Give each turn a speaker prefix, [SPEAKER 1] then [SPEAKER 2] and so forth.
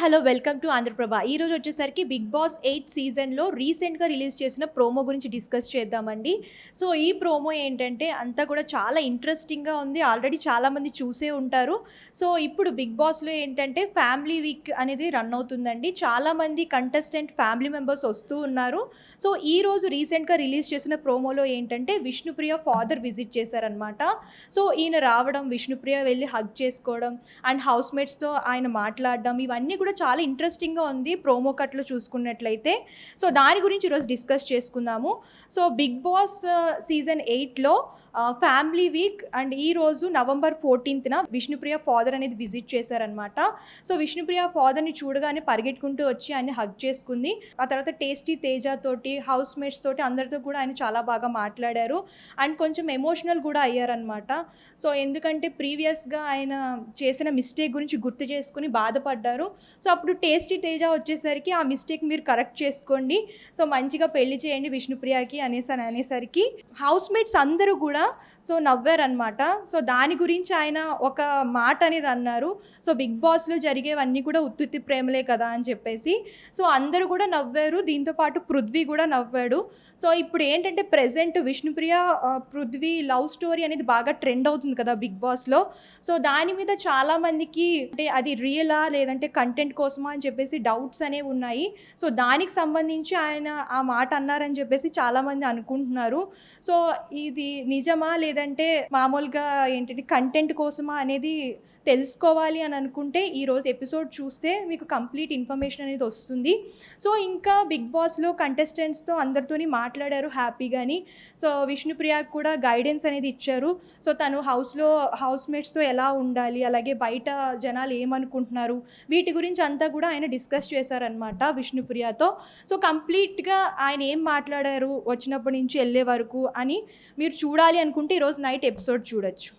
[SPEAKER 1] Hello! Welcome to Andhraprabha. ఈరోజు వచ్చేసరికి 'big boss 8' సీజన్‌లో రీసెంట్‌గా రిలీజ్ చేసిన ప్రోమో గురించి డిస్కస్ చేద్దామండి. సో, ఈ ప్రోమో ఏంటంటే అంతా కూడా చాలా ఇంట్రెస్టింగ్‌గా ఉంది. ఆల్రెడీ చాలామంది చూసే ఉంటారు. సో, ఇప్పుడు 'బిగ్ బాస్‌లో' ఏంటంటే ఫ్యామిలీ వీక్ అనేది రన్ అవుతుందండి. చాలామంది కంటెస్టెంట్ ఫ్యామిలీ మెంబర్స్ వస్తూ ఉన్నారు. సో, ఈరోజు రీసెంట్‌గా రిలీజ్ చేసిన ప్రోమోలో ఏంటంటే విష్ణుప్రియ ఫాదర్ విజిట్ చేశారనమాట. సో, ఈయన రావడం, విష్ణుప్రియ వెళ్లి హగ్ చేసుకోవడం అండ్ హౌస్‌మేట్స్‌తో ఆయన మాట్లాడడం ఇవన్నీ కూడా చాలా ఇంట్రెస్టింగ్‌గా ఉంది ప్రోమో కట్‌లో చూసుకున్నట్లయితే. సో, దాని గురించి ఈరోజు డిస్కస్ చేసుకుందాము. సో, 'బిగ్ బాస్' సీజన్ 8లో ఫ్యామిలీ వీక్ అండ్ ఈరోజు నవంబర్ 14న విష్ణుప్రియ ఫాదర్ అనేది విజిట్ చేశారనమాట. సో, విష్ణుప్రియ ఫాదర్‌ని చూడగానే పరిగెట్టుకుంటూ వచ్చి ఆయన్ని హగ్ చేసుకుంది. ఆ తర్వాత టేస్టీ తేజ తోటి, హౌస్‌మేట్స్ తోటి అందరితో కూడా ఆయన చాలా బాగా మాట్లాడారు. అండ్ కొంచెం ఎమోషనల్ కూడా అయ్యారనమాట. సో, ఎందుకంటే ప్రీవియస్‌గా ఆయన చేసిన మిస్టేక్ గురించి గుర్తు చేసుకొని బాధపడ్డారు. సో, అప్పుడు టేస్టీ తేజ వచ్చేసరికి ఆ మిస్టేక్ మీరు కరెక్ట్ చేసుకోండి. సో, మంచిగా పెళ్లి చేయండి విష్ణుప్రియకి అనేసరికి హౌస్‌మేట్స్ అందరూ కూడా సో, నవ్వారనమాట. సో, దాని గురించి ఆయన ఒక మాట అనేది అన్నారు. సో, 'బిగ్ బాస్'లో జరిగేవన్నీ కూడా ఉత్తుత్తి ప్రేమలే కదా అని చెప్పేసి. సో, అందరూ కూడా నవ్వారు. దీంతో పాటు పృథ్వీ కూడా నవ్వాడు. సో, ఇప్పుడు ఏంటంటే present Vishnupriya, Prithvi love story అనేది బాగా ట్రెండ్ అవుతుంది కదా 'బిగ్ బాస్'లో. సో, దాని మీద చాలామందికి అంటే అది రియలా లేదంటే కంటెంట్ కోసమా అని చెప్పేసి డౌట్స్ అనేవి ఉన్నాయి. సో, దానికి సంబంధించి ఆయన ఆ మాట అన్నారని చెప్పేసి చాలామంది అనుకుంటున్నారు. సో, ఇది నిజమా లేదంటే మామూలుగా ఏంటంటే కంటెంట్ కోసమా అనేది తెలుసుకోవాలి అని అనుకుంటే ఈరోజు ఎపిసోడ్ చూస్తే మీకు కంప్లీట్ ఇన్ఫర్మేషన్ అనేది వస్తుంది. సో, ఇంకా 'బిగ్ బాస్'లో కంటెస్టెంట్స్‌తో అందరితోని మాట్లాడారు హ్యాపీగాని. సో, విష్ణుప్రియకి కూడా గైడెన్స్ అనేది ఇచ్చారు. సో, తను హౌస్‌మేట్స్‌తో ఎలా ఉండాలి, అలాగే బయట జనాలు ఏమనుకుంటున్నారు, వీటి గురించి అంతా కూడా ఆయన డిస్కస్ చేశారనమాట విష్ణుప్రియతో. సో, కంప్లీట్‌గా ఆయన ఏం మాట్లాడారు వచ్చినప్పటి నుంచి ఎళ్ళే వరకు అని మీరు చూడాలి అనుకుంటే ఈరోజు నైట్ ఎపిసోడ్ చూడొచ్చు.